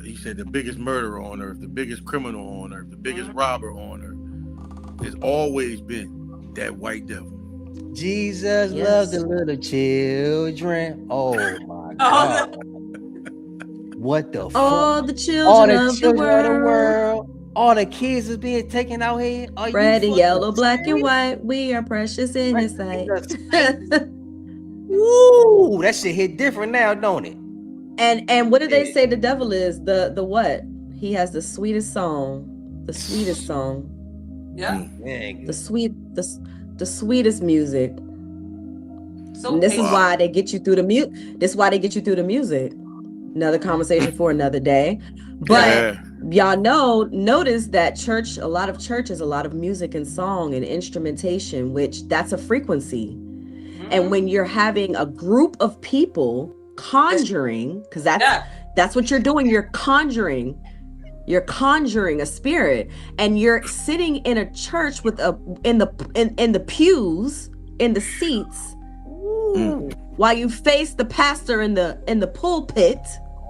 he said the biggest murderer on earth, the biggest criminal on earth, the biggest robber on earth has always been that white devil. Jesus loves the little children. Oh my God. What the fuck? All the children of the world. All the kids is being taken out here. Are red you and yellow, black serious? and white. We are precious in His sight. Woo! That shit hit different now, don't it? And what do they say the devil is? The what? He has the sweetest song. The sweetest song. Yeah. The sweetest music. So and this is why they get you through the This is why they get you through the music. Another conversation for another day. But y'all notice that a lot of churches, a lot of music and song and instrumentation, which that's a frequency. Mm-hmm. And when you're having a group of people conjuring, because that's what you're doing, you're conjuring a spirit, and you're sitting in a church with in the pews, in the seats, while you face the pastor in the pulpit.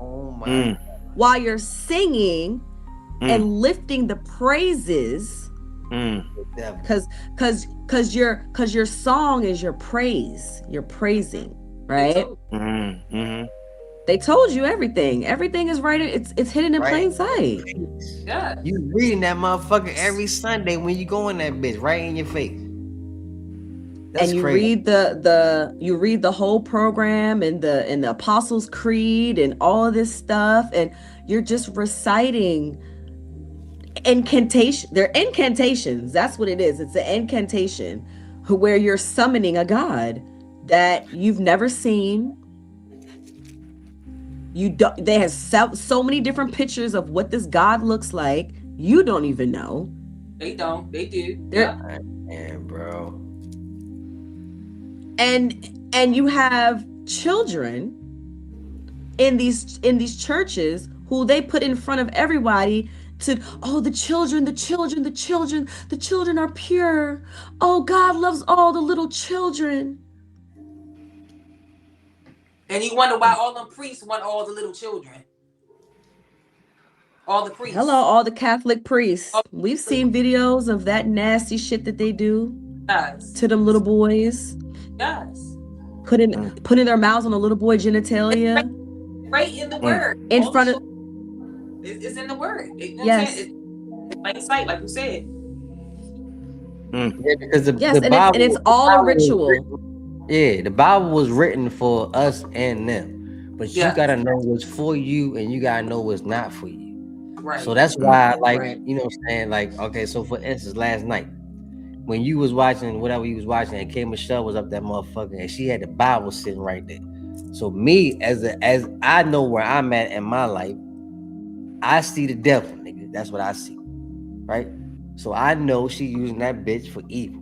Oh my! While you're singing and lifting the praises, because your song is your praise. You're praising, right? They told you everything. Everything is right. It's hidden in plain sight. Yeah, you reading that motherfucker every Sunday when you go in that bitch right in your face. That's and you crazy. read the whole program and the Apostles' Creed and all of this stuff, and you're just reciting incantation. They're incantations. That's what it is. It's an incantation where you're summoning a God that you've never seen. They have so many different pictures of what this God looks like. You don't even know. They don't. They do. Man, bro. And you have children in these churches who they put in front of everybody to, the children are pure. Oh, God loves all the little children. And you wonder why all them priests want all the little children. All the priests. Hello, all the Catholic priests. We've seen videos of that nasty shit that they do to them little boys. Yes. Putting their mouths on a little boy genitalia. Right in the word. In front of. It's in the word. Yes. Like sight, like you said. Yeah, because the Bible, and it's all a ritual. Yeah, the Bible was written for us and them, but you gotta know what's for you, and you gotta know what's not for you. Right. So that's why, you know what I'm saying? Like, okay, so for instance, last night, when you was watching whatever you was watching, and K. Michelle was up that motherfucker, and she had the Bible sitting right there. So me, as I know where I'm at in my life, I see the devil, nigga. That's what I see, right? So I know she using that bitch for evil.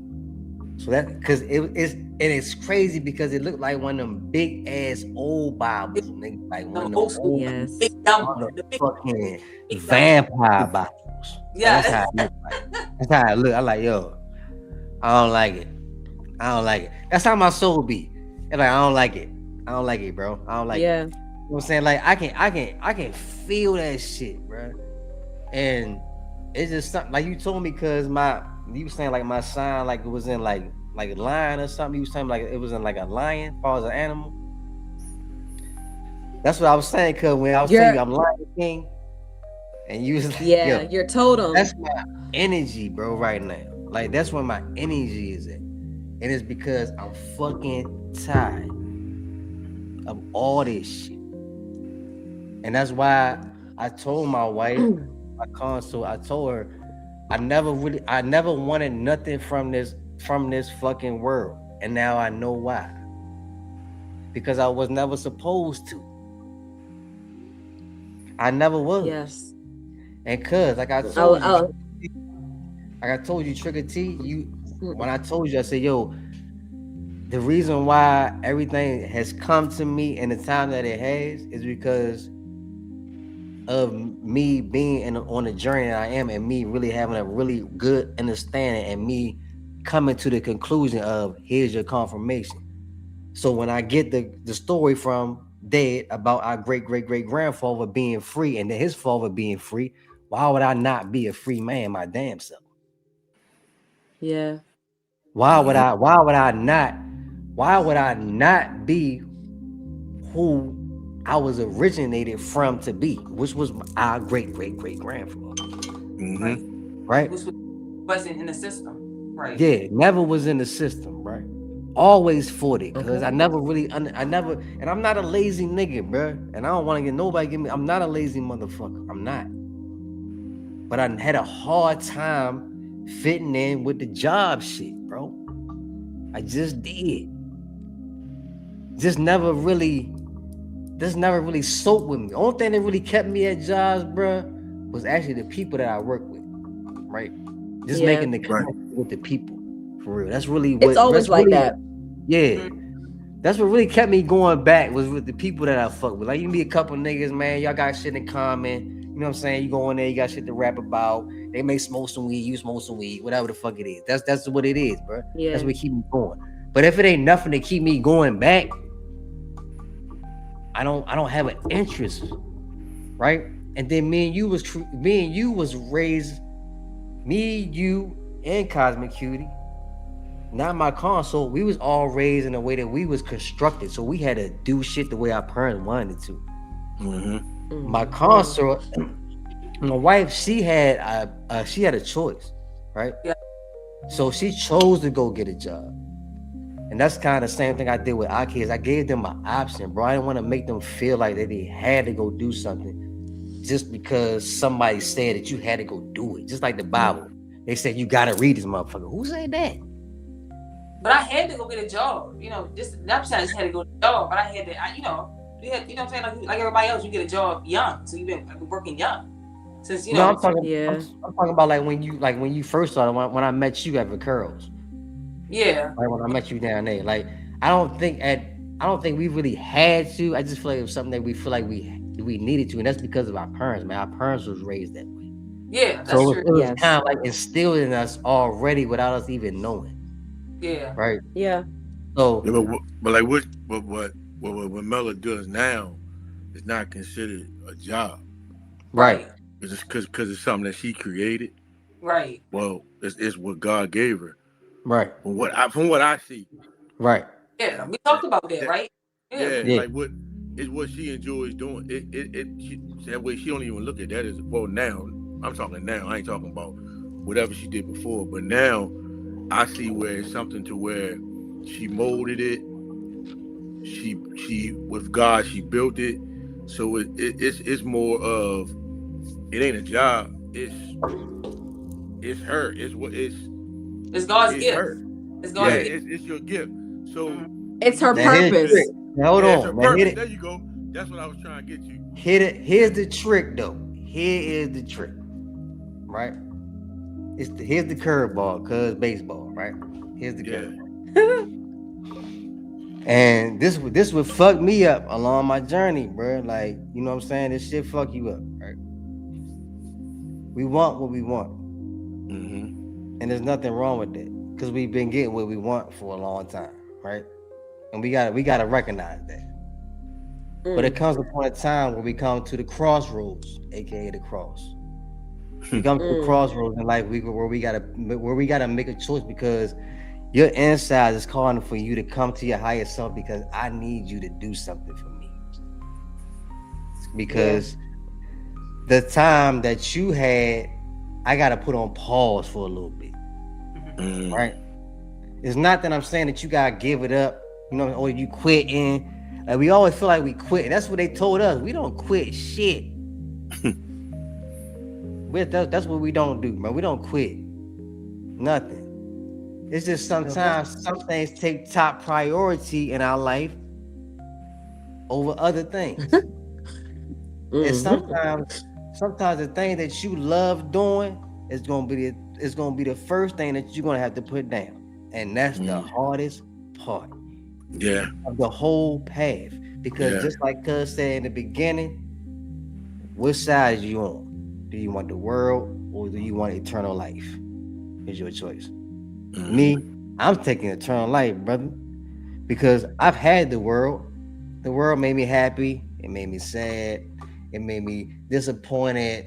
So that because it's crazy because it looked like one of them big ass old Bibles, nigga, like one of them old, fucking vampire Bibles. Yeah, that's how it look like. That's how it look. I like, yo, I don't like it. That's how my soul be. It's like I don't like it, bro. I don't like it. You know what I'm saying? Like I can feel that shit, bro. And it's just something like you told me because you were saying like my sign like it was in like a lion or something. You was saying like it was in like a lion, as far as an animal. That's what I was saying, cause when I was telling you I'm Lion King, and you was like, your totem. That's my energy, bro, right now. Like that's where my energy is at. And it's because I'm fucking tired of all this shit. And that's why I told my wife, my console, I told her I never wanted nothing from this fucking world. And now I know why. Because I was never supposed to. I never was. Yes. And cuz like I told you, Trigger T, when I told you, I said, yo, the reason why everything has come to me in the time that it has is because of me being on the journey that I am, and me really having a really good understanding, and me coming to the conclusion of here's your confirmation. So when I get the story from dead about our great grandfather being free and then his father being free, why would I not be a free man my damn self? Yeah. Why would I not be who I was originated from to be, which was our great grandfather. Right. Right? Which wasn't in the system. Right. Yeah, never was in the system, right? Always fought it, cause I never really, and I'm not a lazy nigga, bro. And I don't want to get nobody give me. I'm not a lazy motherfucker. I'm not. But I had a hard time fitting in with the job shit, bro. I just did. This never really soaked with me. Only thing that really kept me at jobs, bro, was actually the people that I work with, right? Just making the connection with the people, for real. That's really what. It's always like that. Yeah, that's what really kept me going back was with the people that I fuck with. Like you meet a couple niggas, man, y'all got shit in common. You know what I'm saying? You go in there, you got shit to rap about. They may smoke some weed, you smoke some weed, whatever the fuck it is. That's what it is, bro. Yeah. That's what keep me going. But if it ain't nothing to keep me going back, I don't have an interest, right? And then me and you was raised, me, you, and Cosmic Cutie. Not my console. We was all raised in a way that we was constructed, so we had to do shit the way our parents wanted to. My console, my wife, she had a choice, right? Yeah. So she chose to go get a job. And that's kind of the same thing I did with our kids. I gave them an option, bro. I didn't want to make them feel like that they had to go do something just because somebody said that you had to go do it. Just like the Bible. They said you gotta read this motherfucker. Who said that? But I had to go get a job. You know, just not I just had to go to a job, but I had to, you know what I'm saying? Like everybody else, you get a job young. So you've been working young. Since, you know. I'm talking about like when you first started, when I met you at Vaqueros. Yeah. Like when I met you down there. Like I don't think we really had to. I just feel like it was something that we feel like we needed to, and that's because of our parents, man. Our parents was raised that way. Yeah, that's so true. It was kind of like instilled in us already without us even knowing. Yeah. Right. Yeah. So, but like what Mella does now is not considered a job. Right. It's just because it's something that she created. Right. Well, it's what God gave her. Right. From what I see. Right. Yeah, we talked about that, right? Yeah. Like what she enjoys doing. That way she don't even look at that as well now. I'm talking now. I ain't talking about whatever she did before. But now I see where it's something to where she molded it. She with God she built it. So it's more of it ain't a job. It's her. It's God's gift. Her. It's God's gift. It's your gift. So it's her purpose. Hold on. There you go. That's what I was trying to get you. Here's the trick though. Here is the trick. Right? Here's the curveball, cause baseball, right? Here's the curveball. And this would fuck me up along my journey, bro. Like, you know what I'm saying? This shit fuck you up, right? We want what we want. And there's nothing wrong with that. Because we've been getting what we want for a long time, right? And we gotta recognize that. But it comes upon a time where we come to the crossroads, aka the cross. We come to the crossroads in life where we gotta make a choice because your inside is calling for you to come to your higher self because I need you to do something for me. Because the time that you had, I gotta put on pause for a little bit. Right? It's not that I'm saying that you gotta give it up, you know, or you quitting. Like we always feel like we quit. And that's what they told us. We don't quit shit. That's what we don't do, bro. We don't quit nothing. It's just sometimes some things take top priority in our life over other things. And sometimes the thing that you love doing is gonna be the first thing that you're gonna have to put down, and that's the hardest part. Of the whole path, because just like Cuz said in the beginning, which side are you on? Do you want the world or do you want eternal life? Is your choice. Me, I'm taking eternal life, brother, because I've had the world. The world made me happy. It made me sad. It made me disappointed.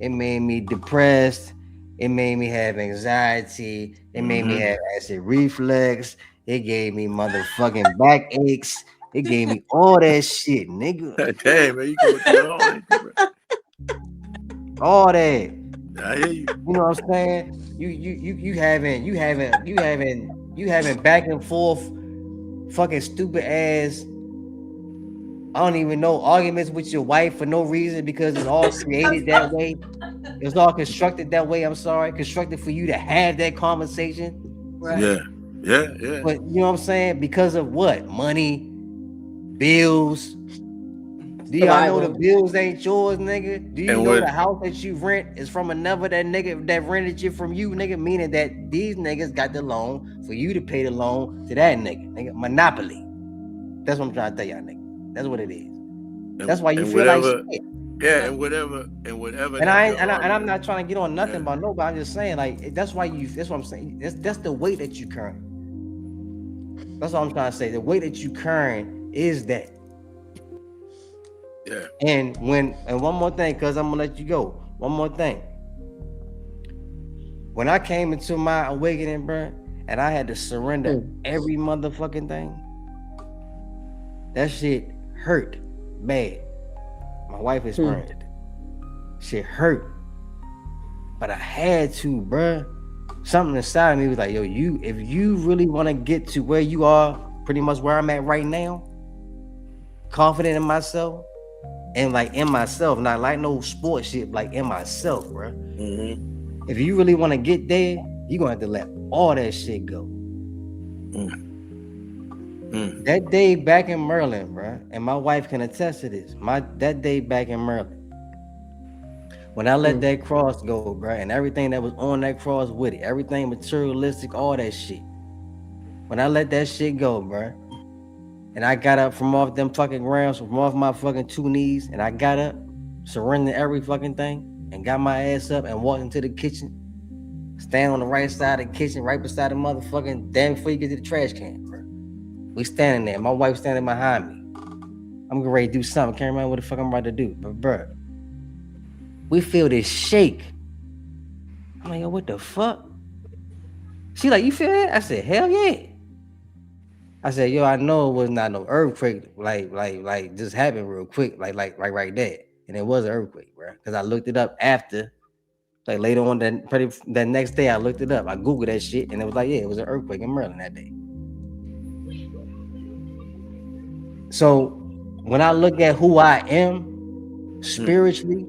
It made me depressed. It made me have anxiety. It made me have acid reflux. It gave me motherfucking backaches. It gave me all that shit, nigga. Damn, man, you going through all that shit, bro. All that. I hear you. You know what I'm saying? You having back and forth fucking stupid ass, I don't even know, arguments with your wife for no reason because it's all created that way. It's all constructed that way. I'm sorry, constructed for you to have that conversation. Right. Yeah. But you know what I'm saying? Because of what? Money, bills. Do y'all know the bills ain't yours, nigga? Do you know the house that you rent is from another that nigga that rented it from you, nigga? Meaning that these niggas got the loan for you to pay the loan to that nigga. Monopoly. That's what I'm trying to tell y'all, nigga. That's what it is. That's why you feel like shit. Yeah, and whatever. And I'm not trying to get on nothing about nobody. I'm just saying, like, that's why you. That's what I'm saying. That's the weight that you carrying. That's what I'm trying to say. The weight that you carrying is that. Yeah. And one more thing, cause I'm gonna let you go. One more thing. When I came into my awakening, bro, and I had to surrender every motherfucking thing, that shit hurt bad. My wife experienced it. Shit hurt. But I had to, bruh. Something inside of me was like, yo, if you really want to get to where you are, pretty much where I'm at right now, confident in myself, and like in myself, not like no sports shit, like in myself, bruh. If you really want to get there, you're gonna have to let all that shit go. That day back in Maryland, bro, and my wife can attest to this. That day back in Maryland, when I let that cross go, bro, and everything that was on that cross with it, everything materialistic, all that shit. When I let that shit go, bro, and I got up from off them fucking grounds, from off my fucking 2 knees, and I got up, surrendered every fucking thing, and got my ass up and walked into the kitchen, stand on the right side of the kitchen, right beside the motherfucking damn before you get to the trash can, bro. We standing there. My wife standing behind me. I'm getting ready to do something. Can't remember what the fuck I'm about to do. But bro, we feel this shake. I'm like, yo, what the fuck? She like, you feel that? I said, hell yeah. I said, yo, I know it was not no earthquake, like just happened real quick, like right there. And it was an earthquake, bro. Because I looked it up after, like later on that next day, I looked it up. I Googled that shit, and it was like, yeah, it was an earthquake in Maryland that day. So when I look at who I am spiritually,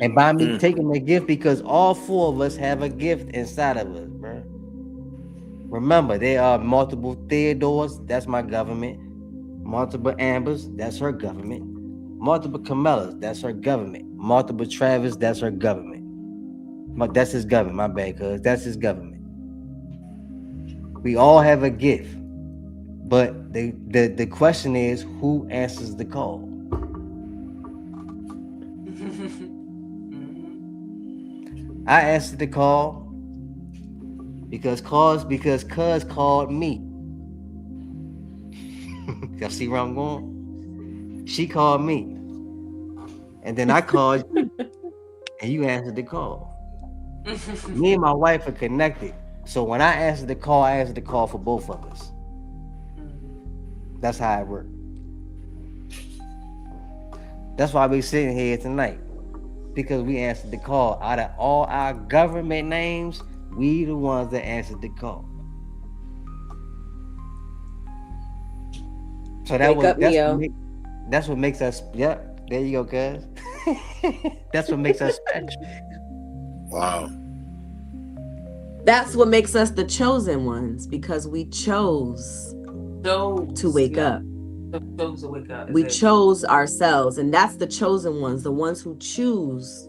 and by me taking the gift, because all 4 of us have a gift inside of us, bro. Remember, there are multiple Theodores, that's my government. Multiple Ambers, that's her government. Multiple Camellas, that's her government. Multiple Travis, that's her government. That's his government, my bad, cuz that's his government. We all have a gift. But the question is, who answers the call? I answered the call because cuz called me. Y'all see where I'm going? She called me. And then I called you. And you answered the call. Me and my wife are connected. So when I answered the call for both of us. That's how it works. That's why we're sitting here tonight. Because we answered the call. Out of all our government names, we the ones that answered the call. So that's what makes us, yep, there you go, cuz. That's what makes us special. Wow. That's what makes us the chosen ones, because we chose to wake up. We chose ourselves, and that's the chosen ones, the ones who choose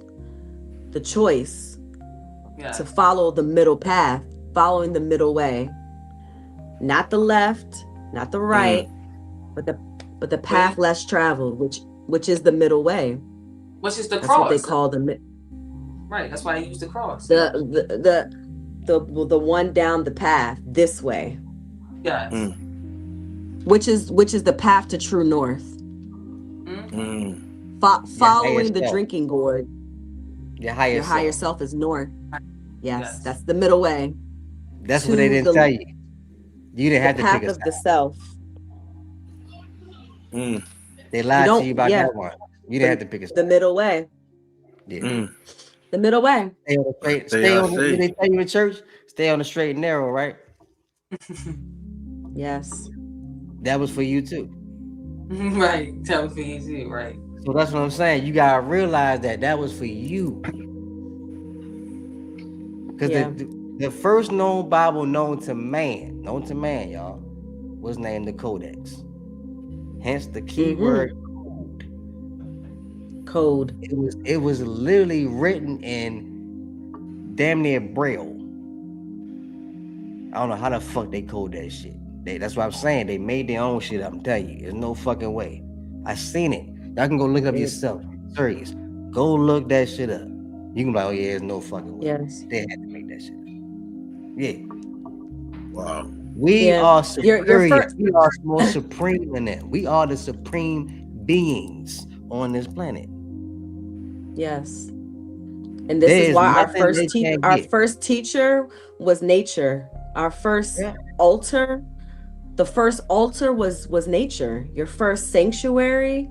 the choice to follow the middle path, following the middle way, not the left, not the right, but the path less traveled, which is the middle way, which is the that's cross. what they call the right. That's why they use the cross. The one down the path this way. Yes. which is the path to true north. Following the drinking gourd. Your higher self is north. Yes, that's the middle way. That's what they didn't tell you. You didn't have to pick a path of the self. They lied to you about that one. You didn't have to pick a the middle way. Yeah. The middle way. Stay on the, they tell you in church, stay on the straight and narrow, right? Yes. That was for you too. Right. That was for you too, right. So that's what I'm saying. You gotta realize that was for you. Because the first known Bible known to man, y'all, was named the Codex. Hence the key word code. It was literally written in damn near Braille. I don't know how the fuck they code that shit. That's what I'm saying. They made their own shit up. I'm telling you, there's no fucking way. I seen it. Y'all can go look up yourself. Serious. Go look that shit up. You can be like, oh yeah, there's no fucking way. Yes. They had to make that shit up. Yeah. Wow. We are superior. We are more supreme than that. We are the supreme beings on this planet. Yes. And this is why our first teacher was nature. Our first altar, the first altar was nature. Your first sanctuary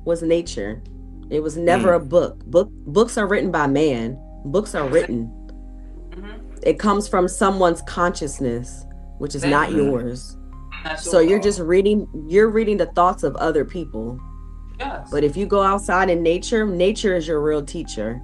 was nature. It was never a book. Books are written by man. Books are written. It comes from someone's consciousness, which is not yours. So you're just reading the thoughts of other people. Yes. But if you go outside in nature is your real teacher.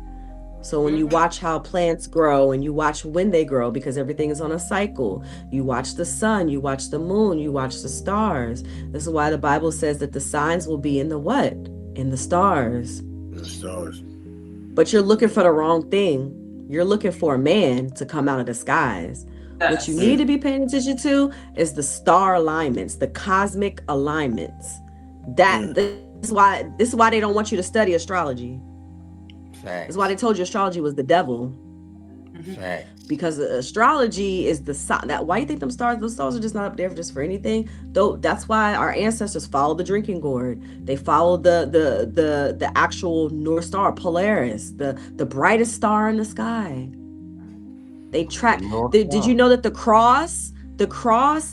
So when you watch how plants grow and you watch when they grow, because everything is on a cycle, you watch the sun, you watch the moon, you watch the stars. This is why the Bible says that the signs will be in the what? In the stars. The stars. But you're looking for the wrong thing. You're looking for a man to come out of the skies. Yes. What you need to be paying attention to is the star alignments, the cosmic alignments. This is why they don't want you to study astrology. Facts. That's why they told you astrology was the devil. Facts. Because astrology is the sign. Why you think those stars are just not up there just for anything? Though that's why our ancestors followed the drinking gourd. They followed the actual North Star, Polaris, the brightest star in the sky. They track. Did you know that the cross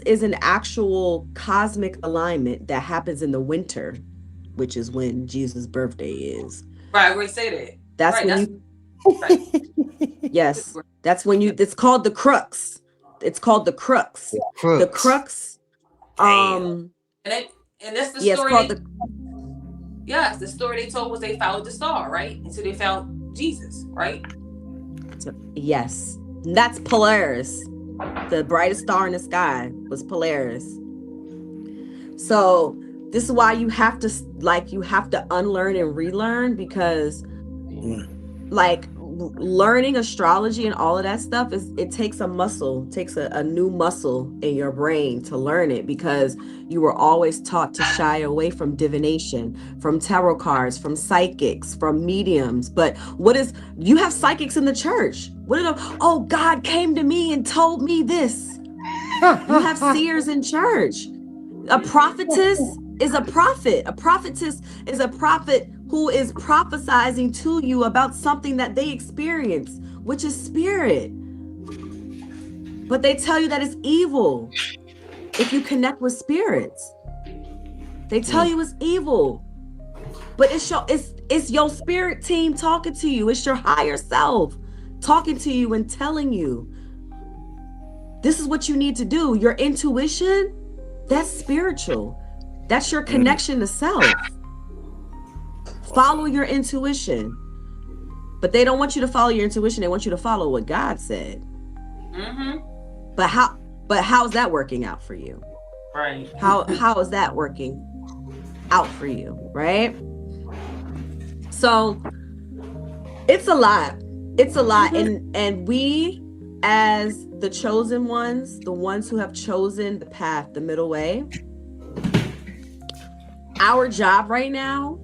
is an actual cosmic alignment that happens in the winter, which is when Jesus' birthday is. Right, we say that. That's right, when you. Yes, that's when you. It's called the crux. It's called the crux. The crux. And that's the story. It's called Yes, the story they told was they followed the star, right? Until they found Jesus, right? Yes, that's Polaris. The brightest star in the sky was Polaris. So this is why you have to unlearn and relearn, because learning astrology and all of that stuff it takes a new muscle in your brain to learn it, because you were always taught to shy away from divination, from tarot cards, from psychics, from mediums. But you have psychics in the church. God came to me and told me this. You have seers in church. A prophetess is a prophet. A prophetess is a prophet who is prophesizing to you about something that they experience, which is spirit. But they tell you that it's evil if you connect with spirits. They tell you it's evil. But it's your spirit team talking to you. It's your higher self talking to you and telling you, this is what you need to do. Your intuition, that's spiritual. That's your connection to self. Follow your intuition. But they don't want you to follow your intuition. They want you to follow what God said. But how's that working out for you? Right. How is that working out for you? Right? So it's a lot. It's a lot. And we, as the chosen ones, the ones who have chosen the path, the middle way, our job right now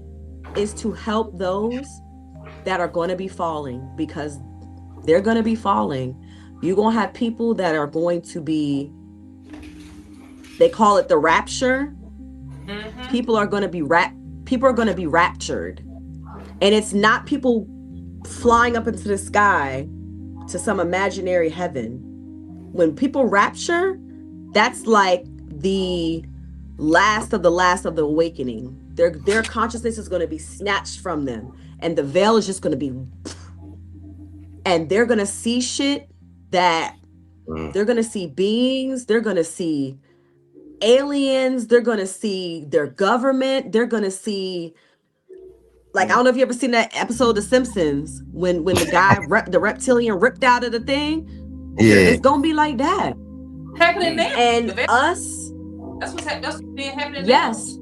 is to help those that are going to be falling, because they're going to be falling. You're going to have people that are going to be they call it the rapture. Mm-hmm. People are going to be raptured. And it's not people flying up into the sky to some imaginary heaven. When people rapture, that's like the last of the awakening. Their consciousness is going to be snatched from them, and the veil is just going to be, and they're going to see shit that they're going to see beings, they're going to see aliens, they're going to see their government, they're going to see, like, I don't know if you ever seen that episode of The Simpsons when the guy the reptilian ripped out of the thing. Yeah, It's gonna be like that. Happening now. And us, that's what's happening yes.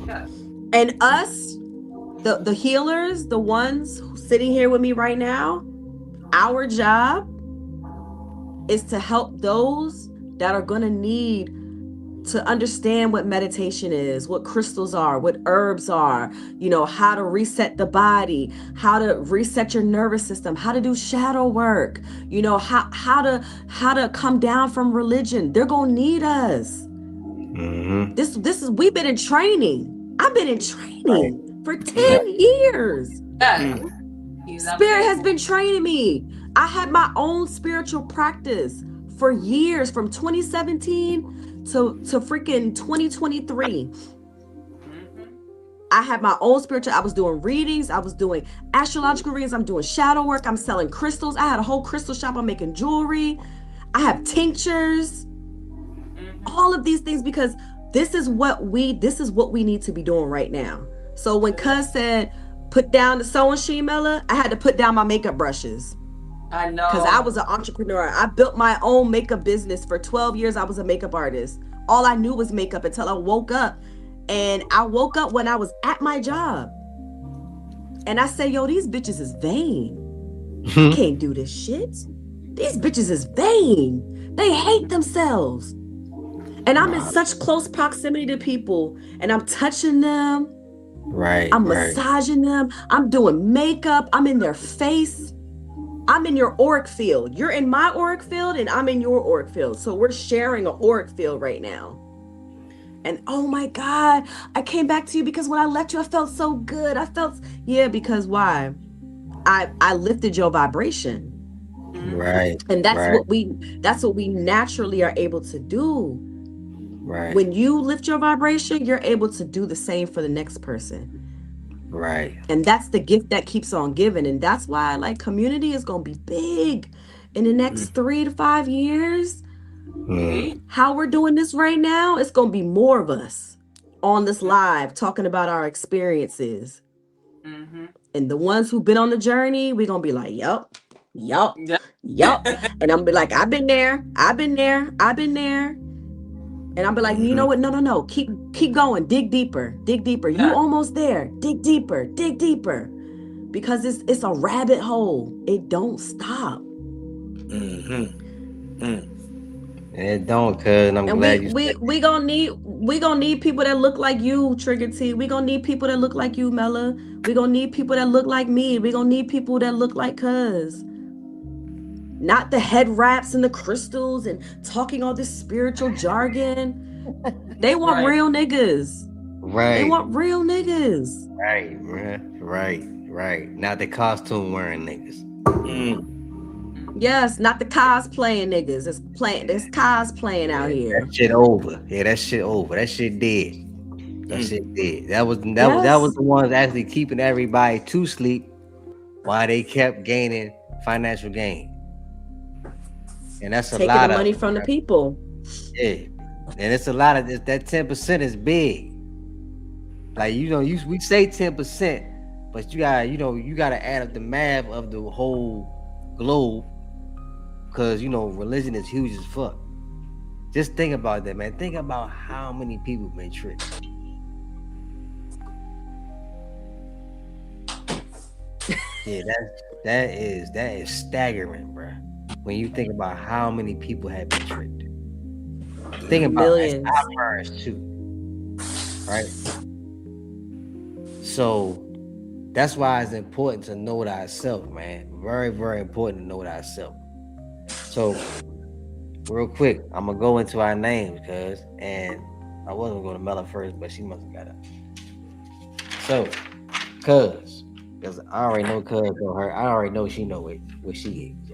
now. And us, the healers, the ones sitting here with me right now, our job is to help those that are gonna need to understand what meditation is, what crystals are, what herbs are, you know, how to reset the body, how to reset your nervous system, how to do shadow work, you know, how to come down from religion. They're gonna need us. Mm-hmm. This is, we've been in training. I've been in training for 10 years. Spirit has been training me. I had my own spiritual practice for years, from 2017 to freaking 2023. I had my own spiritual, I was doing readings, I was doing astrological readings, I'm doing shadow work, I'm selling crystals. I had a whole crystal shop, I'm making jewelry, I have tinctures, all of these things, because this is what we need to be doing right now. So when Cuz said, put down the sewing machine, Mela, I had to put down my makeup brushes. I know. Because I was an entrepreneur. I built my own makeup business. For 12 years, I was a makeup artist. All I knew was makeup until I woke up. And I woke up when I was at my job. And I said, yo, these bitches is vain. I can't do this shit. These bitches is vain. They hate themselves. And I'm in such close proximity to people. And I'm touching them. Right. I'm massaging them. I'm doing makeup. I'm in their face. I'm in your auric field. You're in my auric field and I'm in your auric field. So we're sharing an auric field right now. And oh my God, I came back to you because when I left you, I felt so good. Because why? I lifted your vibration. Right. And that's what we naturally are able to do. Right. When you lift your vibration, you're able to do the same for the next person. Right. And that's the gift that keeps on giving. And that's why, like, community is going to be big in the next 3 to 5 years. How we're doing this right now, it's going to be more of us on this live talking about our experiences. And the ones who've been on the journey, we're going to be like, yup. And I'm going to be like, I've been there. And I'll be like, you know what? No. Keep going. Dig deeper. You almost there. Dig deeper. Because it's a rabbit hole. It don't stop. It don't, cuz, and I'm glad we gonna need people that look like you, Trigger T. We gonna need people that look like you, Mela. We gonna need people that look like me. We gonna need people that look like Cuz. Not the head wraps and the crystals and talking all this spiritual jargon. They want real niggas. Right. They want real niggas. Right, man. Right. Not the costume wearing niggas. Yes, not the cosplaying niggas. It's cosplaying out here. That shit over. Yeah, that shit over. That shit dead. That was the ones actually keeping everybody to sleep while they kept gaining financial gain. And that's taking lot the money of from the people. Yeah. And it's a lot of this. That 10% is big. Like, we say 10%, but you gotta add up the math of the whole globe, because religion is huge as fuck. Just think about that, man. Think about how many people been tricked. Yeah, that is staggering, bro. When you think about how many people have been tricked. Think about millions. Our parents too, right? So that's why it's important to know thyself, man. Very, very important to know thyself. So real quick, I'm gonna go into our names, and I wasn't going to Mella first, but she must have got up. So, because I already know cuz know her. I already know she know where she is.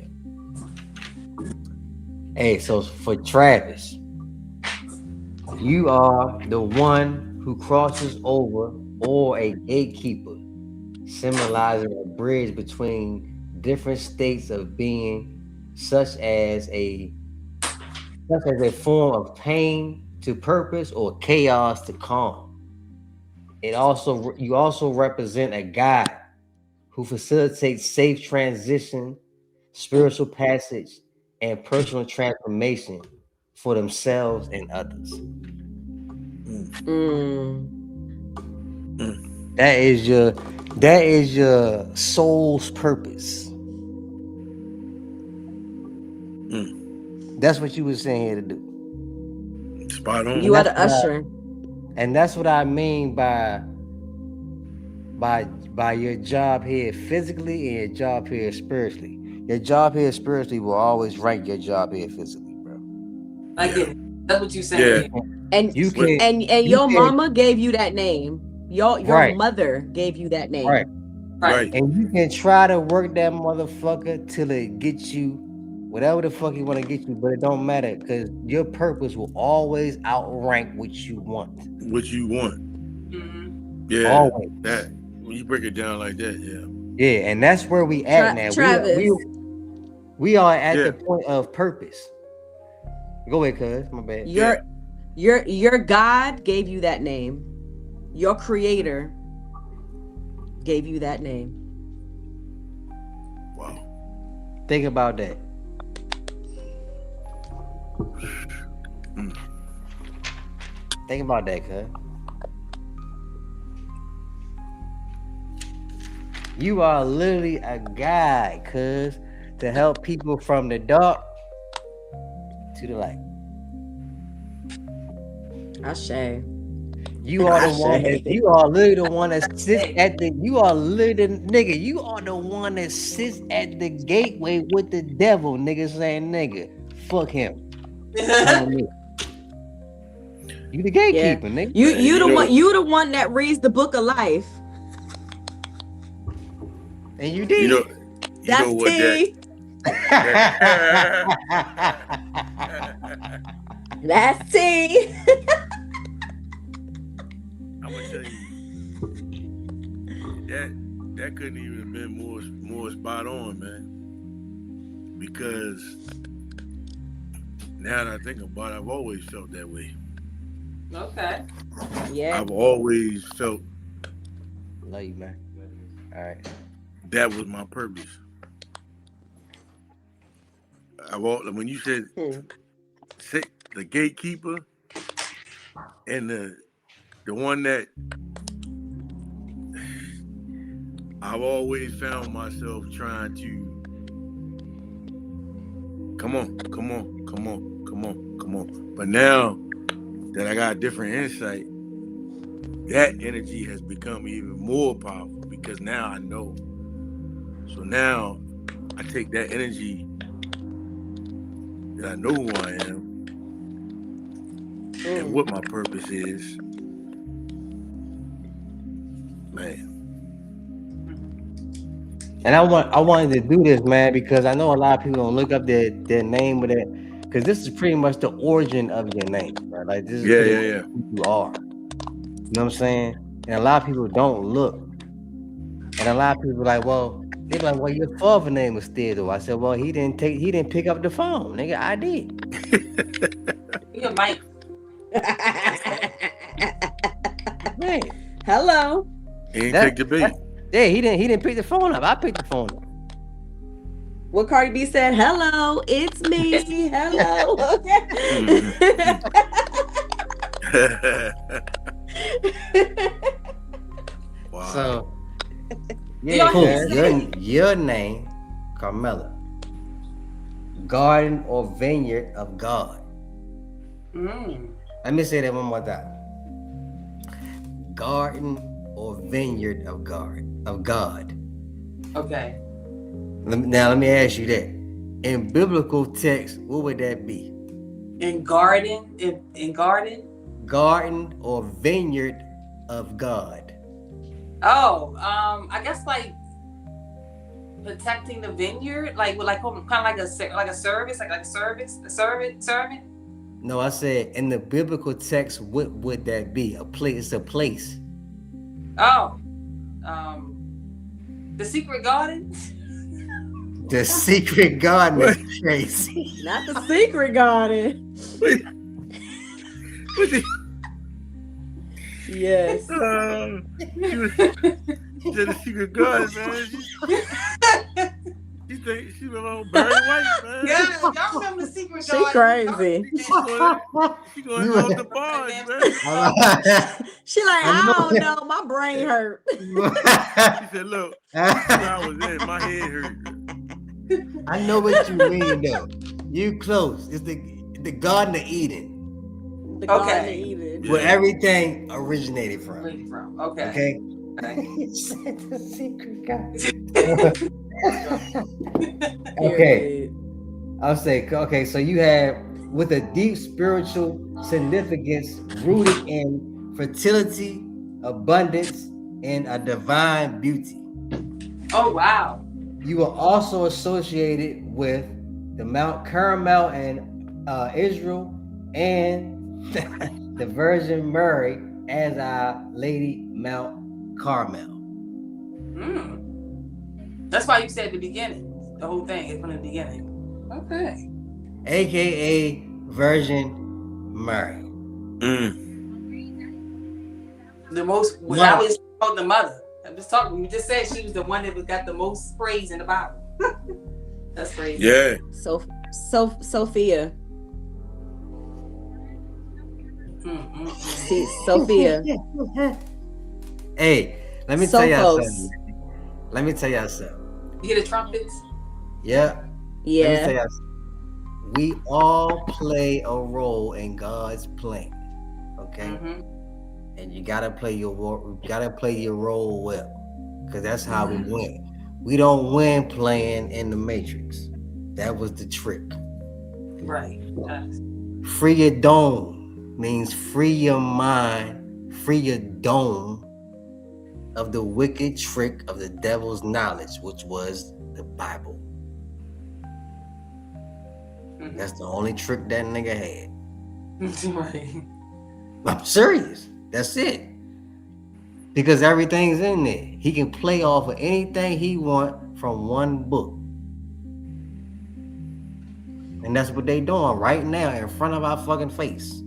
Hey, so for Travis, you are the one who crosses over or a gatekeeper, symbolizing a bridge between different states of being, such as a form of pain to purpose or chaos to calm. You also represent a guide who facilitates safe transition, spiritual passage, and personal transformation for themselves and others. That is your soul's purpose. That's what you were saying here to do. Spot on. You are the usher. And that's what I mean by your job here physically and your job here spiritually. Your job here spiritually will always rank your job here physically, bro. I get it. That's what you saying. Yeah. And you can and your mama gave you that name. Your right. mother gave you that name. Right. And you can try to work that motherfucker till it gets you whatever the fuck you want to get you, but it don't matter because your purpose will always outrank what you want. Yeah. Always. That when you break it down like that, yeah. Yeah, and that's where we at now. Travis. We are at the point of purpose. Go ahead, cuz. My bad. Your God gave you that name. Your creator gave you that name. Wow. Think about that. Think about that, cuz. You are literally a guide, cuz, to help people from the dark to the light. Ashe. You are the one that you are literally the one that sits at the you are literally nigga, you are the one that sits at the gateway with the devil, nigga, saying nigga, fuck him. You the gatekeeper, nigga. You the one that reads the book of life. And you did. That's what T. That's T. I'm gonna tell you that couldn't even have been more spot on, man. Because now that I think about it, I've always felt that way. Okay. Yeah. I've always felt. Love you, man. All right. That was my purpose. When you said the gatekeeper and the one that I've always found myself trying to come on. But now that I got different insight, that energy has become even more powerful because now I know. So now I take that energy that I know who I am and what my purpose is. Man. And I wanted to do this, man, because I know a lot of people don't look up their name with it, because this is pretty much the origin of your name, right? Like this is who you are. You know what I'm saying? And a lot of people don't look. And a lot of people are like, well, they're like, well, your father's name was Theodore. I said, well, he didn't pick up the phone, nigga. I did. You're Mike. Man. Hello. He didn't take the beat. Yeah, he didn't pick the phone up. I picked the phone up. What Cardi B said, hello, it's me. Hello. Wow. So your name, Carmela. Garden or vineyard of God. Let me say that one more time. Garden or vineyard of God. Okay. Now let me ask you that. In biblical text, what would that be? In garden, in garden. Garden or vineyard of God. Oh, I guess like protecting the vineyard, like with like kind of like a service, like a servant. No, I said in the biblical text, what would that be? A place. It's a place. Oh, the secret garden. The secret garden is crazy. Not the secret garden. Yes. She said the secret garden, man. She think she was on Barry White, man. Yeah, y'all remember the secret She garden? crazy. She going off the bars, man. She like, I don't know, my brain hurt. She said, look, I was in, my head hurt. I know what you mean, though. You close. It's the Garden of Eden. The Garden of Eden. Where everything originated from. Okay. The secret garden. Okay. I'll say, okay, so you have with a deep spiritual significance rooted in fertility, abundance, and a divine beauty. Oh, wow. You are also associated with the Mount Carmel in Israel and the Virgin Mary as Our Lady Mount Carmel. That's why you said the beginning. The whole thing is from the beginning. Okay. AKA Virgin Mary. The most, when I was called the mother. I'm just talking. You just said she was the one that got the most praise in the Bible. That's crazy. Yeah. Sophia. See, Sophia. Hey, let me tell y'all something. Let me tell y'all something. You hear the trumpets? Yeah. Yeah. Let me tell y'all something. We all play a role in God's plan. Okay. And you gotta play your role well, because that's how we win. We don't win playing in the Matrix. That was the trick. Right. Free your dome means free your mind, free your dome of the wicked trick of the devil's knowledge, which was the Bible. That's the only trick that nigga had. Right. I'm serious. That's it. Because everything's in there. He can play off of anything he want from one book. And that's what they doing right now in front of our fucking face.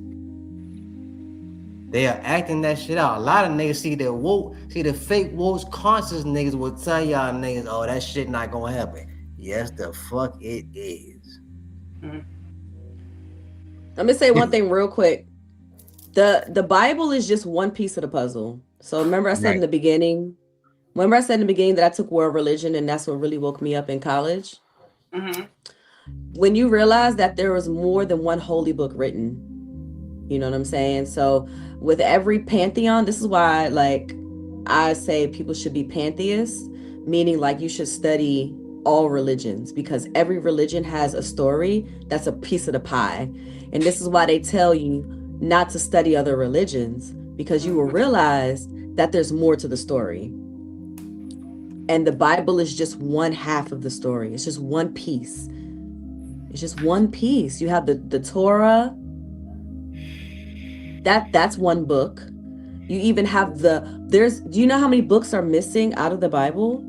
They are acting that shit out. A lot of niggas see the fake woke conscious niggas will tell y'all niggas, oh, that shit not gonna happen. Yes, the fuck it is. Let me say one thing real quick. The Bible is just one piece of the puzzle. So remember I said in the beginning, that I took world religion and that's what really woke me up in college. When you realize that there was more than one holy book written, you know what I'm saying? So with every pantheon, this is why like I say people should be pantheists, meaning like you should study all religions, because every religion has a story that's a piece of the pie. And this is why they tell you not to study other religions, because you will realize that there's more to the story. And the Bible is just one half of the story. It's just one piece. It's just one piece. You have the Torah. That's one book. You even have do you know how many books are missing out of the Bible?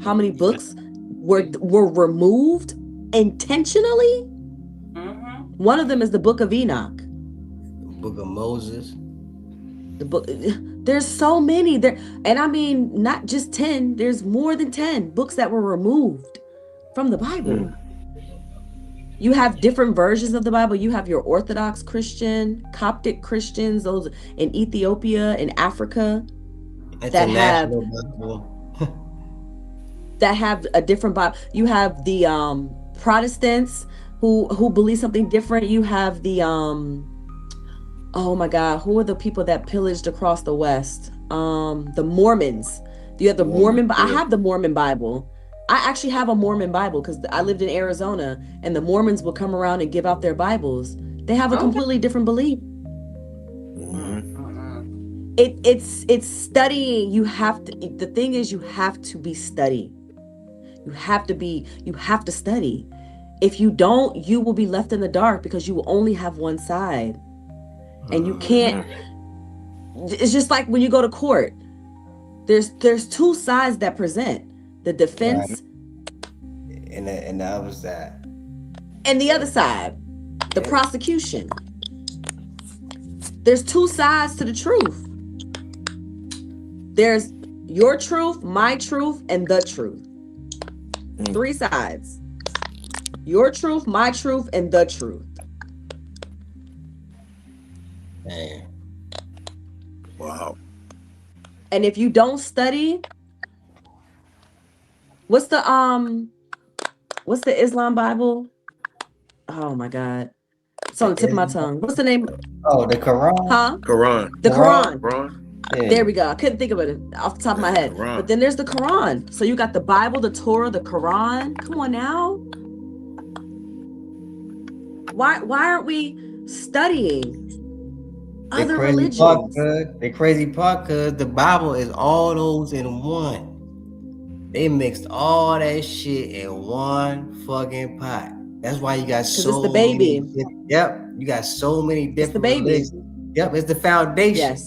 How many books were removed intentionally? One of them is the book of Enoch. Book of Moses. The book, there's so many there, and I mean not just 10, there's more than 10 books that were removed from the Bible. You have different versions of the Bible. You have your Orthodox Christian, Coptic Christians, those in Ethiopia and Africa that have a different Bible. You have the Protestants who believe something different. You have the oh my God, who are the people that pillaged across the West? The Mormons. You have the Mormon. I have the Mormon Bible. I actually have a Mormon Bible because I lived in Arizona, and the Mormons would come around and give out their Bibles. They have a completely different belief. It's studying. You have to. The thing is, you have to be studied. You have to study. If you don't, you will be left in the dark because you will only have one side, and you can't. It's just like when you go to court. There's two sides that present: the defense and the other side, and the other side, the prosecution. There's two sides to the truth. There's your truth, my truth, and the truth. Three sides. Your truth, my truth, and the truth. Man. Wow. And if you don't study, what's the Islam Bible? Oh my God. It's on the tip of my tongue. What's the name? Oh, the Quran. Huh? Quran. The Quran. Yeah. There we go. I couldn't think of it off the top of my head. Quran. But then there's the Quran. So you got the Bible, the Torah, the Quran. Come on now. Why aren't we studying other religions? The crazy part, cause the Bible is all those in one. They mixed all that shit in one fucking pot. That's why you got so it's the baby. You got so many different it's the baby. religions. Yep, it's the foundation.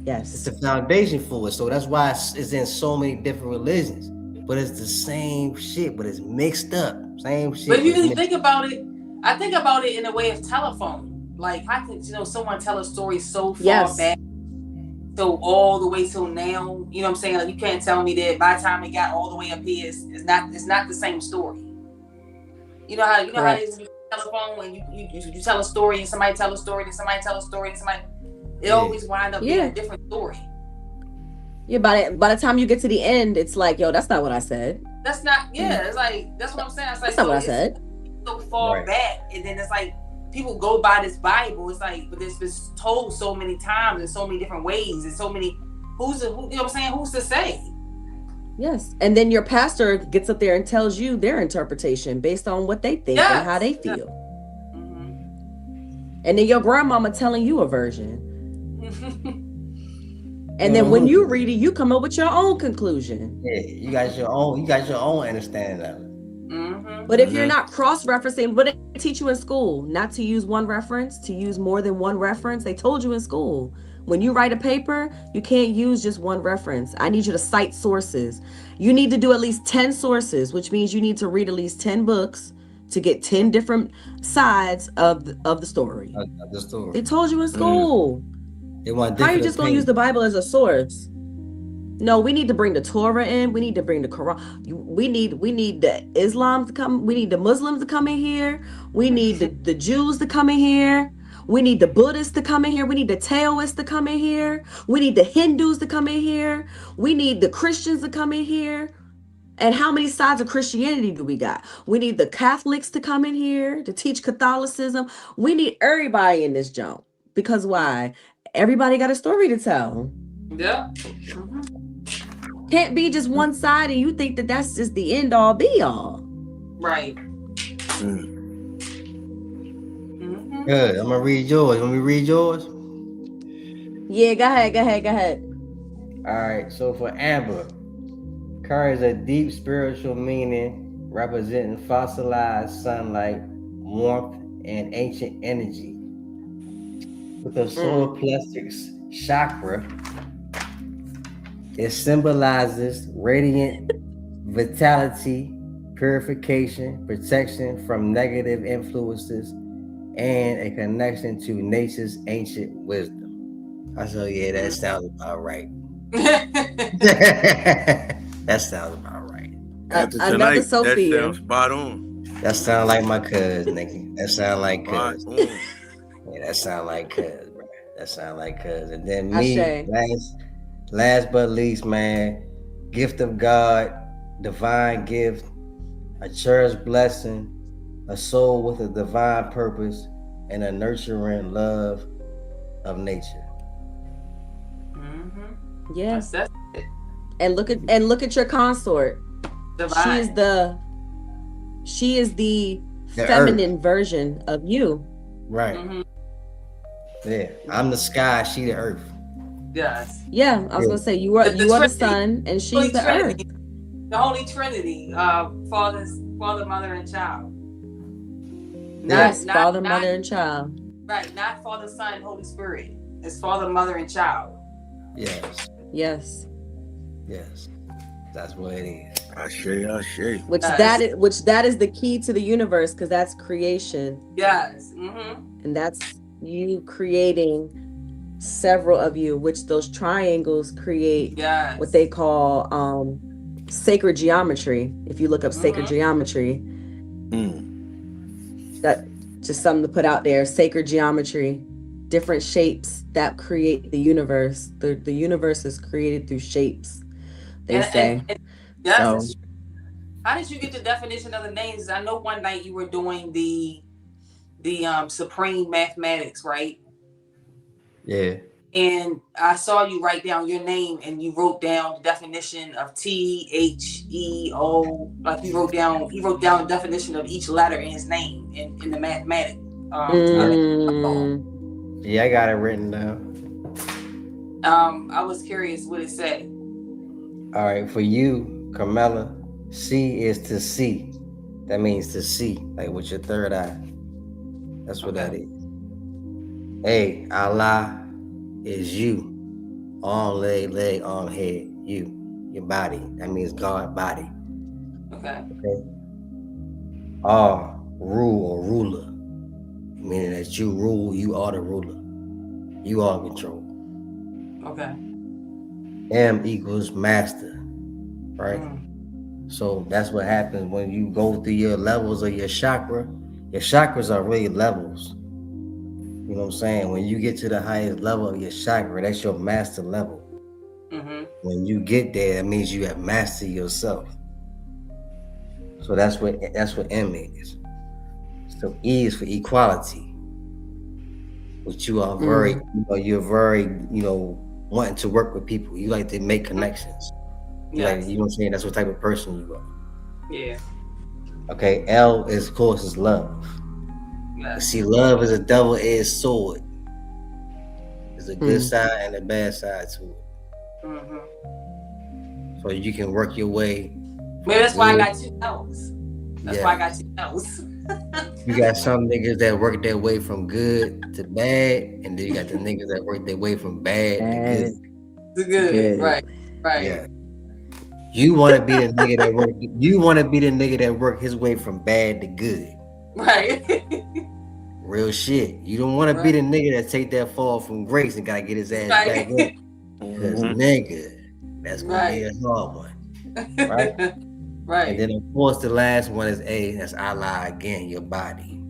Yes. It's the foundation for it. So that's why it's in so many different religions. But it's the same shit, but it's mixed up. Same shit. But if you really think about it, I think about it in a way of telephone. Like, how could someone tell a story so far back, so all the way till now? You know what I'm saying? Like, you can't tell me that by the time it got all the way up here, it's not the same story. You know how it is with telephone when you tell a story and somebody tell a story, then somebody tell a story, and somebody always wind up being a different story. Yeah, by the time you get to the end, it's like, yo, that's not what I said. That's not. Yeah, it's like that's what I'm saying. It's like, that's not what I said. So far back, and then it's like people go by this Bible. It's like, but it's been told so many times in so many different ways, and so many. You know what I'm saying? Who's to say? Yes, and then your pastor gets up there and tells you their interpretation based on what they think and how they feel. And then your grandmama telling you a version. And then when you read it, you come up with your own conclusion. Yeah, you got your own understanding of it. But if you're not cross-referencing, what they teach you in school, not to use one reference, to use more than one reference. They told you in school, when you write a paper, you can't use just one reference. I need you to cite sources. You need to do at least 10 sources, which means you need to read at least 10 books to get 10 different sides of the story. They told you in school. How are you just going to use the Bible as a source? No, we need to bring the Torah in. We need to bring the Quran. We need the Islam to come. We need the Muslims to come in here. We need the Jews to come in here. We need the Buddhists to come in here. We need the Taoists to come in here. We need the Hindus to come in here. We need the Christians to come in here. And how many sides of Christianity do we got? We need the Catholics to come in here to teach Catholicism. We need everybody in this jump. Because why? Everybody got a story to tell. Yeah. Can't be just one side and you think that that's just the end all be all. Right. Good. I'm gonna read yours. Want me to read yours? Yeah, go ahead. All right. So for Amber, carries a deep spiritual meaning representing fossilized sunlight, warmth, and ancient energy. With the solar plexus chakra, it symbolizes radiant vitality, purification, protection from negative influences, and a connection to nature's ancient wisdom. I said, yeah, that sounds about right. That sounds about right. After tonight, another Sophia. That sounds spot on. That sounds like my cuz, nigga. That sound like cuz. Yeah, that sound like cuz, bro. That sound like cuz. And then me, Ashe. last but least, man, gift of God, divine gift, a cherished blessing, a soul with a divine purpose, and a nurturing love of nature. Yeah. That's it. And look at your consort. Divine. She is the feminine version of you. Right. Yeah. I'm the sky, she the earth. Yes. Yeah, I was gonna say you are the sun and she's the earth. The Holy Trinity, Father, Mother, and Child. Yes, Father, Mother, and Child. Right, not Father, Son, Holy Spirit. It's Father, Mother, and Child. Yes. Yes. Yes. That's what it is. Ashe. Which that is the key to the universe, because that's creation. Yes. And that's you creating several of you, which those triangles create what they call sacred geometry. If you look up sacred geometry, that just something to put out there. Sacred geometry, different shapes that create the universe. The universe is created through shapes, they say. Yes. So, how did you get the definition of the names? I know one night you were doing the supreme mathematics, right? Yeah. And I saw you write down your name, and you wrote down the definition of THEO. Like he wrote down the definition of each letter in his name in the mathematics. Yeah, I got it written down. I was curious what it said. All right, for you, Carmela, C is to see. That means to see, like with your third eye. That's what that is. A, Allah is you. Arm, leg, arm, head. You. Your body. That means God body. Okay. R, rule or ruler. Meaning that you rule, you are the ruler. You are in control. Okay. M equals master. Right? So that's what happens when you go through your levels of your chakra. Your chakras are really levels. You know what I'm saying? When you get to the highest level of your chakra, that's your master level. When you get there, that means you have mastered yourself. So that's what M is. So E is for equality, which you are very, you're very, wanting to work with people. You like to make connections. Like, you know what I'm saying? That's what type of person you are. Yeah. Okay. L is, of course, is love. See, love is a double-edged sword. There's a good side and a bad side to it. So you can work your way. Maybe that's why I got 2 L's. That's why I got 2 L's. You got some niggas that work their way from good to bad, and then you got the niggas that work their way from bad to good. Right. Yeah. You want to be the nigga that work. You want to be the nigga that work his way from bad to good. Right. Real shit. You don't want to be the nigga that take that fall from grace and gotta get his ass back up. Because nigga, that's gonna be a hard one. Right? Right. And then of course the last one is A, that's Allah again, your body.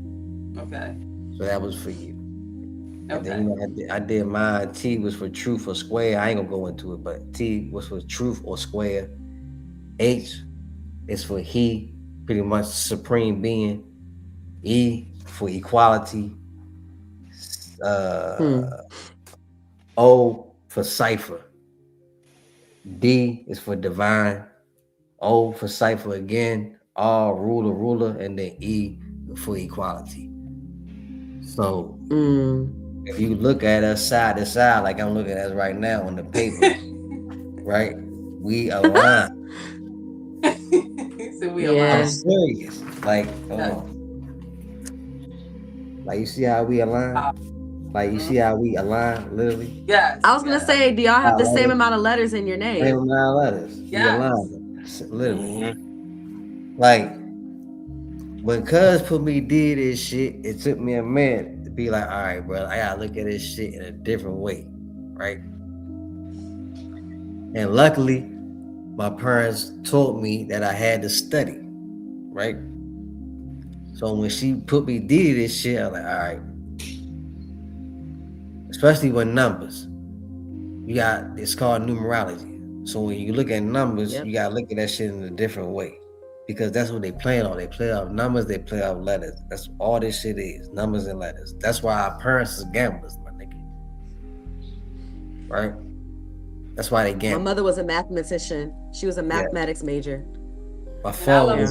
Okay. So that was for you. Okay. And then I did mine. T was for truth or square. I ain't gonna go into it, but T was for truth or square. H is for he, pretty much supreme being. E for equality. O for cipher. D is for divine. O for cipher again. R ruler, and then E for equality. So if you look at us side to side, like I'm looking at us right now on the paper, right? We align. So we align. I'm serious. Like, like you see how we align? Like you see how we align, literally? Yes. I was gonna say, do y'all have the same amount of letters in your name? Same amount of letters. Yes. We align, literally. Like, when Cuz put me did this shit, it took me a minute to be like, all right, bro, I gotta look at this shit in a different way, right? And luckily, my parents taught me that I had to study, right? So when she put me did this shit, I was like, all right. Especially with numbers. It's called numerology. So when you look at numbers, you gotta look at that shit in a different way. Because that's what they play on. They play off numbers, they play off letters. That's all this shit is, numbers and letters. That's why our parents is gamblers, my nigga. Right? That's why they gamble. My mother was a mathematician. She was a mathematics major. My father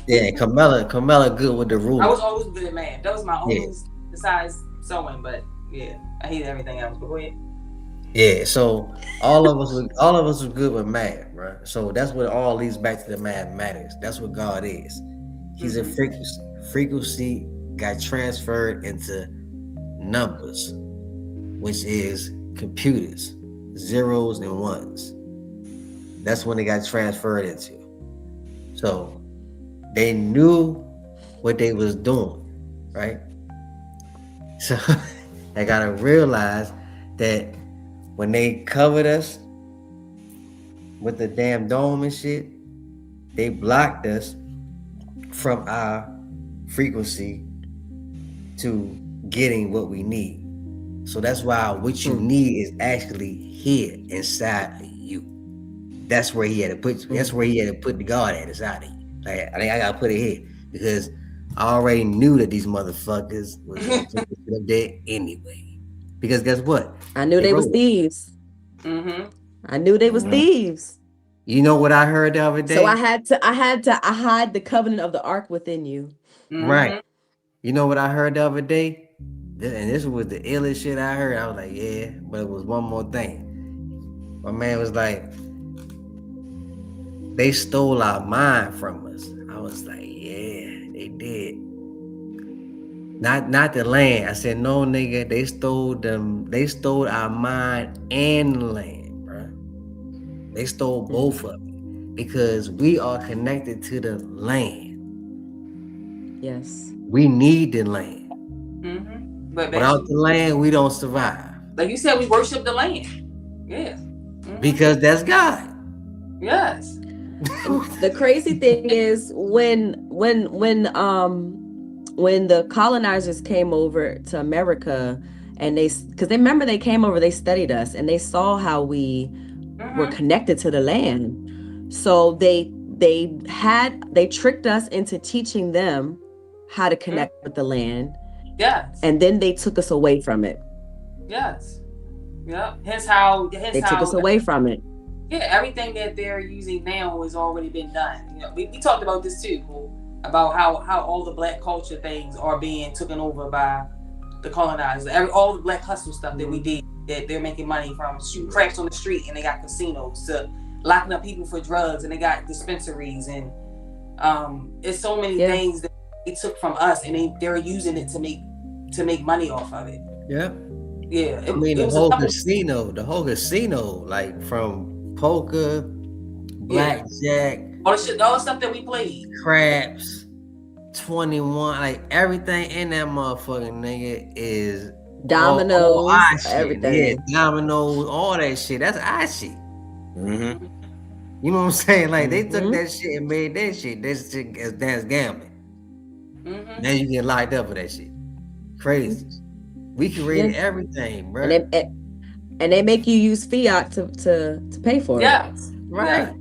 Yeah, Camilla good with the rules. I was always good at math. That was my only besides sewing, but yeah, I hated everything else. But go ahead. Yeah, so all of us were good with math, bro. So that's what all leads back to the mathematics. That's what God is. He's a frequency. Frequency got transferred into numbers, which is computers, zeros and ones. That's when they got transferred into. So they knew what they was doing, right? So they gotta realize that when they covered us with the damn dome and shit, they blocked us from our frequency to getting what we need. So that's why what you need is actually here inside of you. That's where he had to put you. That's where he had to put the God at inside of you. Like, I think I gotta put it here because I already knew that these motherfuckers was gonna put it up there anyway. Because guess what? I knew they was thieves. I knew they was thieves. You know what I heard the other day? So I had to hide the covenant of the ark within you. Right. You know what I heard the other day? And this was the illest shit I heard. I was like, yeah, but it was one more thing. My man was like, they stole our mind from us. I was like, yeah, they did. Not the land. I said, no, nigga, they stole our mind and the land, bro. They stole both of it because we are connected to the land. Yes. We need the land. But without the land, we don't survive. Like you said, we worship the land. Yeah. Because that's God. Yes. The crazy thing is when the colonizers came over to America, and because they remember they came over, they studied us, and they saw how we were connected to the land. So they tricked us into teaching them how to connect with the land. Yes. And then they took us away from it. Yes. Yeah. Hence how they took us away from it. Yeah, everything that they're using now has already been done. You know, we talked about this too, about how all the black culture things are being taken over by the colonizers. All the black hustle stuff that we did, that they're making money from shooting craps on the street, and they got casinos, to locking up people for drugs, and they got dispensaries, and it's so many things that they took from us, and they're using it to make money off of it. Yeah. Yeah. The whole casino, like from poker, blackjack, all the stuff that we played, craps, 21, like everything in that motherfucking nigga is dominoes, all everything. Yeah, dominoes, all that shit. That's our shit. You know what I'm saying? Like they took that shit and made that shit. That shit that's gambling. Now you get locked up for that shit. Crazy. We created everything, bro. And they make you use fiat to pay for it. Right.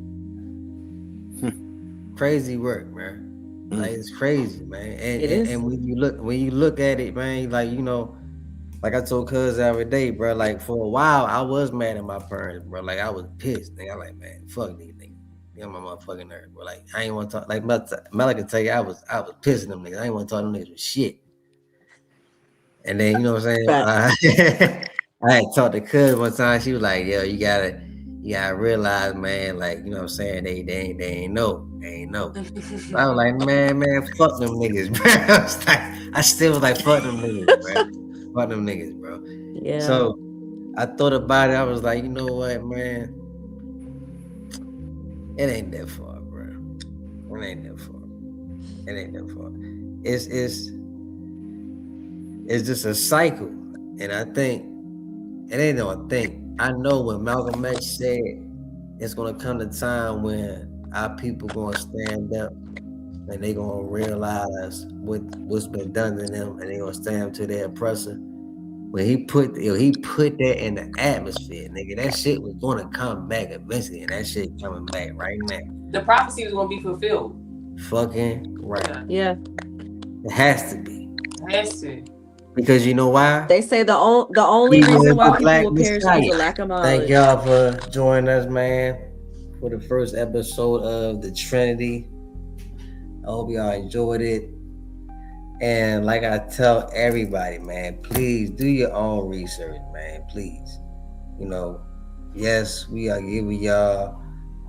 Crazy work, man. Like it's crazy, man. And when you look at it, man, like, you know, like I told cuz the other day, bro, like for a while I was mad at my parents, bro. Like I was pissed. Nigga. I'm like, man, fuck these niggas. Get on my motherfucking nerve, bro. Like I ain't want to talk. Like Mel can tell you, I was pissing them niggas. I ain't want to talk to them niggas with shit. And then, you know what I'm saying? I had talked to cuz one time. She was like, yo, you gotta realize, man, like, you know what I'm saying? They ain't know. So I was like, man, fuck them niggas, bro. I still was like, fuck them niggas, bro. Fuck them niggas, bro. Yeah. So I thought about it. I was like, you know what, man? It ain't that far, bro. It ain't that far. It's just a cycle. And I think, I know when Malcolm X said it's gonna come the time when our people gonna stand up and they gonna realize what's been done to them, and they gonna stand up to their oppressor. When he put that in the atmosphere, nigga, that shit was gonna come back eventually, and that shit coming back right now. The prophecy was gonna be fulfilled. Fucking right. Yeah. It has to be. It has to. Because you know why? They say the only reason why people will perish is the lack of knowledge. Thank y'all for joining us, man, for the first episode of the Trinity I hope y'all enjoyed it. And like I tell everybody, man, please do your own research, man. Please. You know, yes, we are giving y'all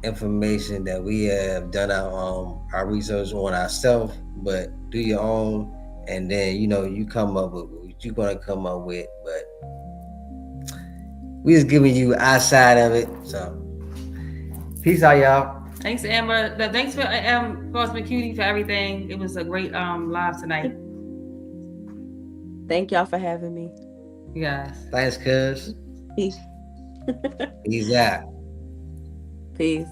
information that we have done our research on ourselves, but do your own, and then you come up with what you're gonna come up with. But we just giving you our side of it. So peace out, y'all. Thanks, Amber. Thanks for Cosmic Cutie for everything. It was a great live tonight. Thank y'all for having me. Yes. Thanks, cuz. Peace. Peace out. Peace.